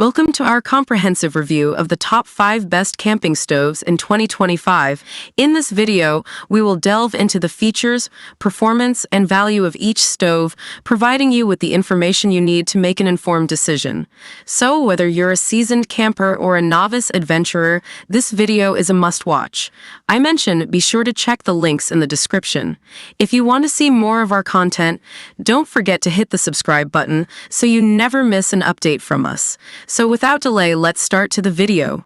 Welcome to our comprehensive review of the top 5 best camping stoves in 2025. In this video, we will delve into the features, performance, and value of each stove, providing you with the information you need to make an informed decision. So, whether you're a seasoned camper or a novice adventurer, this video is a must-watch. I mentioned be sure to check the links in the description. If you want to see more of our content, don't forget to hit the subscribe button so you never miss an update from us. So without delay, let's start to the video.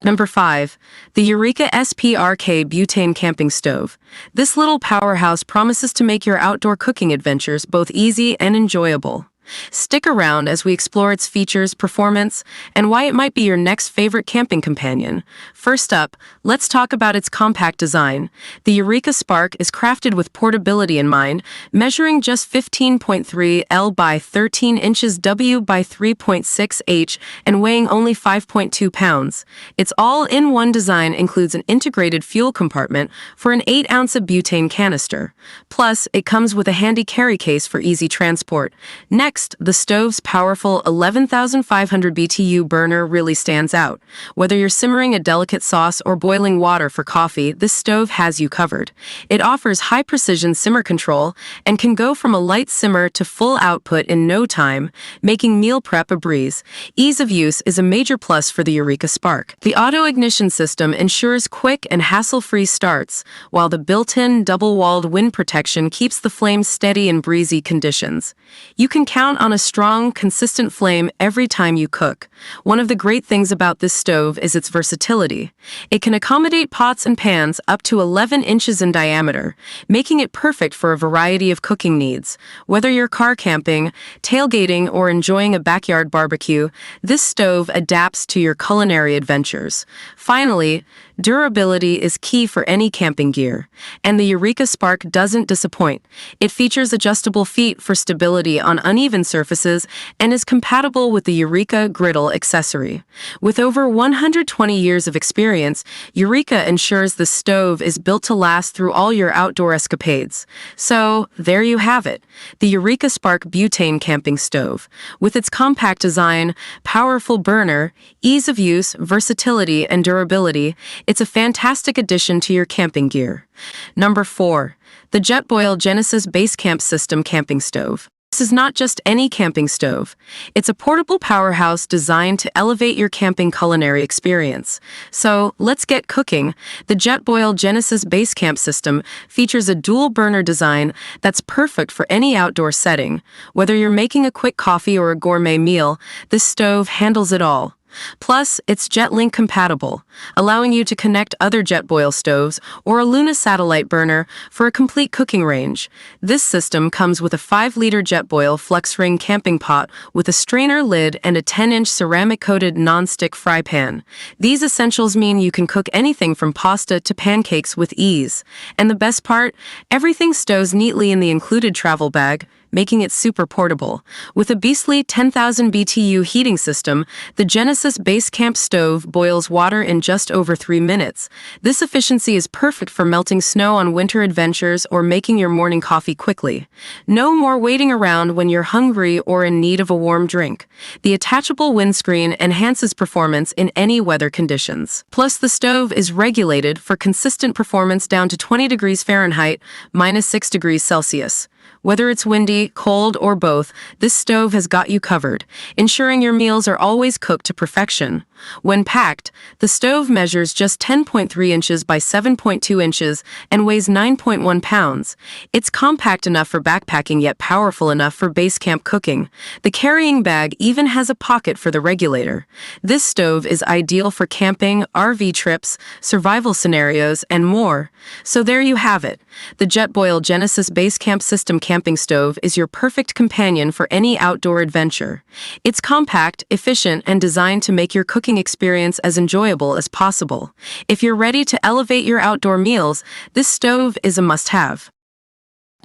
Number 5. The Eureka SPRK Butane Camping Stove. This little powerhouse promises to make your outdoor cooking adventures both easy and enjoyable. Stick around as we explore its features, performance, and why it might be your next favorite camping companion. First up, let's talk about its compact design. The Eureka SPRK is crafted with portability in mind, measuring just 15.3 L by 13 inches W by 3.6 H and weighing only 5.2 pounds. Its all-in-one design includes an integrated fuel compartment for an 8-ounce butane canister. Plus, it comes with a handy carry case for easy transport. Next, the stove's powerful 11,500 BTU burner really stands out. Whether you're simmering a delicate sauce or boiling water for coffee, this stove has you covered. It offers high-precision simmer control and can go from a light simmer to full output in no time, making meal prep a breeze. Ease of use is a major plus for the Eureka SPRK. The auto-ignition system ensures quick and hassle-free starts, while the built-in double-walled wind protection keeps the flames steady in breezy conditions. You can count on a strong, consistent flame every time you cook. One of the great things about this stove is its versatility. It can accommodate pots and pans up to 11 inches in diameter, making it perfect for a variety of cooking needs. Whether you're car camping, tailgating, or enjoying a backyard barbecue, this stove adapts to your culinary adventures. Finally, durability is key for any camping gear, and the Eureka SPRK doesn't disappoint. It features adjustable feet for stability on uneven surfaces and is compatible with the Eureka griddle accessory. With over 120 years of experience, Eureka ensures the stove is built to last through all your outdoor escapades. So, there you have it, the Eureka SPRK Butane Camping Stove. With its compact design, powerful burner, ease of use, versatility, and durability, it's a fantastic addition to your camping gear. Number 4. The Jetboil Genesis Basecamp System Camping Stove. This is not just any camping stove. It's a portable powerhouse designed to elevate your camping culinary experience. So, let's get cooking. The Jetboil Genesis Basecamp system features a dual-burner design that's perfect for any outdoor setting. Whether you're making a quick coffee or a gourmet meal, this stove handles it all. Plus, it's JetLink compatible, allowing you to connect other Jetboil stoves or a Luna satellite burner for a complete cooking range. This system comes with a 5-liter Jetboil FlexRing camping pot with a strainer lid and a 10-inch ceramic-coated non-stick fry pan. These essentials mean you can cook anything from pasta to pancakes with ease. And the best part? Everything stows neatly in the included travel bag, making it super portable. With a beastly 10,000 BTU heating system, the Genesis Basecamp stove boils water in just over 3 minutes. This efficiency is perfect for melting snow on winter adventures or making your morning coffee quickly. No more waiting around when you're hungry or in need of a warm drink. The attachable windscreen enhances performance in any weather conditions. Plus, the stove is regulated for consistent performance down to 20 degrees Fahrenheit, -6 degrees Celsius. Whether it's windy, cold, or both, this stove has got you covered, ensuring your meals are always cooked to perfection. When packed, the stove measures just 10.3 inches by 7.2 inches and weighs 9.1 pounds. It's compact enough for backpacking yet powerful enough for base camp cooking. The carrying bag even has a pocket for the regulator. This stove is ideal for camping, RV trips, survival scenarios, and more. So there you have it. The Jetboil Genesis Basecamp System Camping Stove is your perfect companion for any outdoor adventure. It's compact, efficient, and designed to make your cooking experience as enjoyable as possible. If you're ready to elevate your outdoor meals, this stove is a must-have.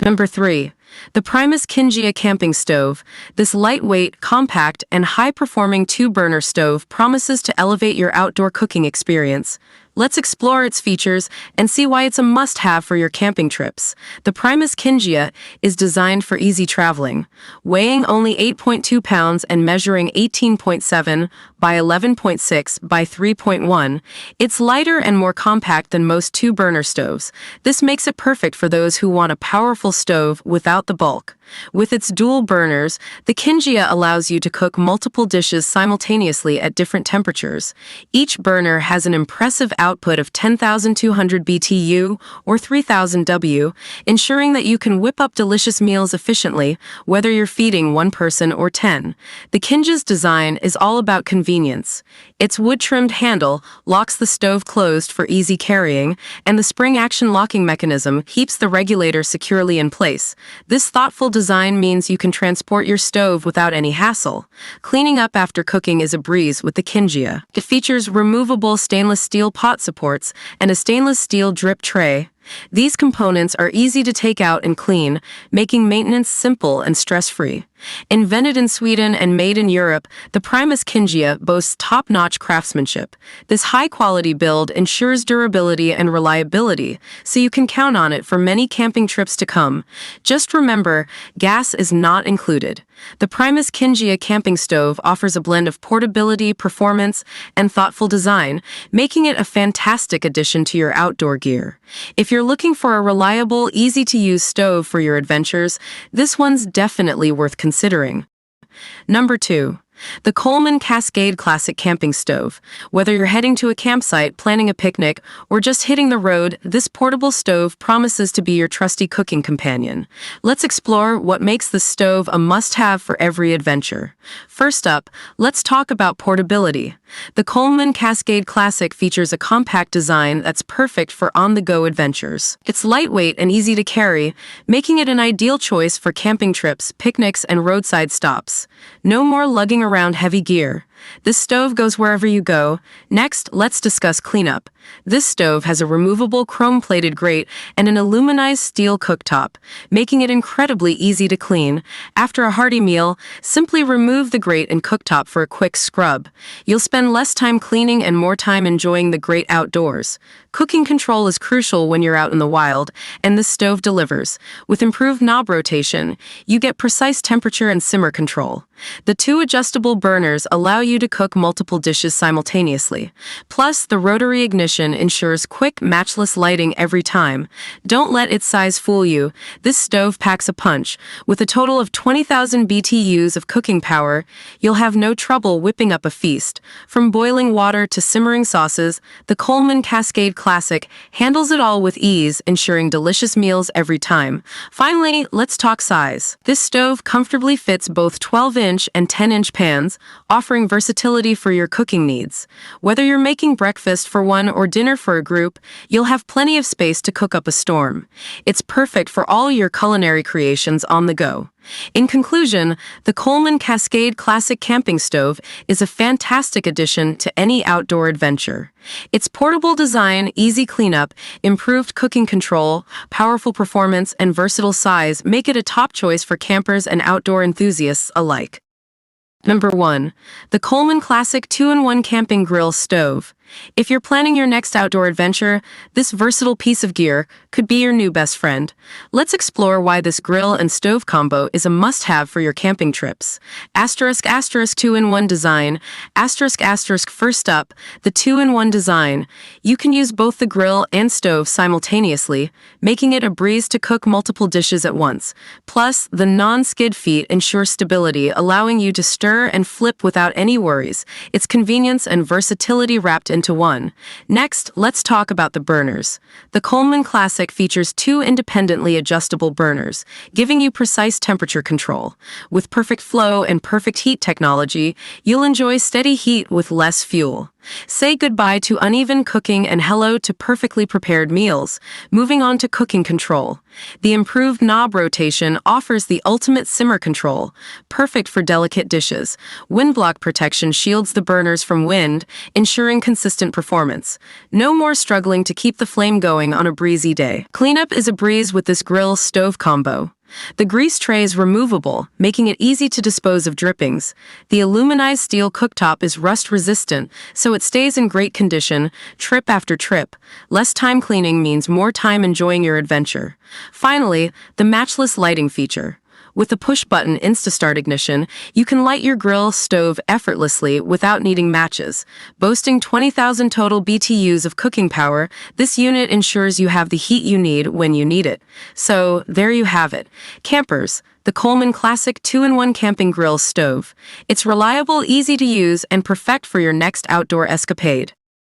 Number 3. The Primus Kinjia Camping Stove. This lightweight, compact, and high-performing 2-burner stove promises to elevate your outdoor cooking experience. Let's explore its features and see why it's a must-have for your camping trips. The Primus Kinjia is designed for easy traveling. Weighing only 8.2 pounds and measuring 18.7 by 11.6 by 3.1, it's lighter and more compact than most two-burner stoves. This makes it perfect for those who want a powerful stove without the bulk. With its dual burners, the Kinjia allows you to cook multiple dishes simultaneously at different temperatures. Each burner has an impressive output of 10,200 BTU or 3,000 W, ensuring that you can whip up delicious meals efficiently, whether you're feeding one person or 10. The Kinjia's design is all about convenience. Its wood-trimmed handle locks the stove closed for easy carrying, and the spring-action locking mechanism keeps the regulator securely in place. This thoughtful design means you can transport your stove without any hassle. Cleaning up after cooking is a breeze with the Kinjia. It features removable stainless steel pot supports and a stainless steel drip tray. These components are easy to take out and clean, making maintenance simple and stress-free. Invented in Sweden and made in Europe, the Primus Kinjia boasts top-notch craftsmanship. This high-quality build ensures durability and reliability, so you can count on it for many camping trips to come. Just remember, gas is not included. The Primus Kinjia camping stove offers a blend of portability, performance, and thoughtful design, making it a fantastic addition to your outdoor gear. If you're looking for a reliable, easy-to-use stove for your adventures, this one's definitely worth considering. Number 2. The Coleman Cascade Classic Camping Stove. Whether you're heading to a campsite, planning a picnic, or just hitting the road, this portable stove promises to be your trusty cooking companion. Let's explore what makes this stove a must-have for every adventure. First up, let's talk about portability. The Coleman Cascade Classic features a compact design that's perfect for on-the-go adventures. It's lightweight and easy to carry, making it an ideal choice for camping trips, picnics, and roadside stops. No more lugging around heavy gear. This stove goes wherever you go. Next, let's discuss cleanup. This stove has a removable chrome-plated grate and an aluminized steel cooktop, making it incredibly easy to clean. After a hearty meal, simply remove the grate and cooktop for a quick scrub. You'll spend less time cleaning and more time enjoying the great outdoors. Cooking control is crucial when you're out in the wild, and this stove delivers. With improved knob rotation, you get precise temperature and simmer control. The two adjustable burners allow you to cook multiple dishes simultaneously. Plus, the rotary ignition ensures quick, matchless lighting every time. Don't let its size fool you. This stove packs a punch. With a total of 20,000 BTUs of cooking power, you'll have no trouble whipping up a feast. From boiling water to simmering sauces, the Coleman Cascade Classic handles it all with ease, ensuring delicious meals every time. Finally, let's talk size. This stove comfortably fits both 12-inch and 10-inch pans, offering versatility for your cooking needs. Whether you're making breakfast for one or dinner for a group, you'll have plenty of space to cook up a storm. It's perfect for all your culinary creations on the go. In conclusion, the Coleman Cascade Classic Camping Stove is a fantastic addition to any outdoor adventure. Its portable design, easy cleanup, improved cooking control, powerful performance, and versatile size make it a top choice for campers and outdoor enthusiasts alike. Number 1. The Coleman Classic 2-in-1 Camping Grill Stove. If you're planning your next outdoor adventure, this versatile piece of gear could be your new best friend. Let's explore why this grill and stove combo is a must-have for your camping trips. Asterisk 2-in-1 design. First up, the 2-in-1 design. You can use both the grill and stove simultaneously, making it a breeze to cook multiple dishes at once. Plus, the non-skid feet ensure stability, allowing you to stir and flip without any worries. It's convenience and versatility wrapped into one. Next, let's talk about the burners. The Coleman Classic features 2 independently adjustable burners, giving you precise temperature control. With perfect flow and perfect heat technology, you'll enjoy steady heat with less fuel. Say goodbye to uneven cooking and hello to perfectly prepared meals. Moving on to cooking control. The improved knob rotation offers the ultimate simmer control, perfect for delicate dishes. Wind block protection shields the burners from wind, ensuring consistent performance. No more struggling to keep the flame going on a breezy day. Cleanup is a breeze with this grill-stove combo. The grease tray is removable, making it easy to dispose of drippings. The aluminized steel cooktop is rust-resistant, so it stays in great condition, trip after trip. Less time cleaning means more time enjoying your adventure. Finally, the matchless lighting feature. With the push-button Instastart ignition, you can light your grill stove effortlessly without needing matches. Boasting 20,000 total BTUs of cooking power, this unit ensures you have the heat you need when you need it. So, there you have it. Campers, the Coleman Classic 2-in-1 Camping Grill Stove. It's reliable, easy to use, and perfect for your next outdoor escapade.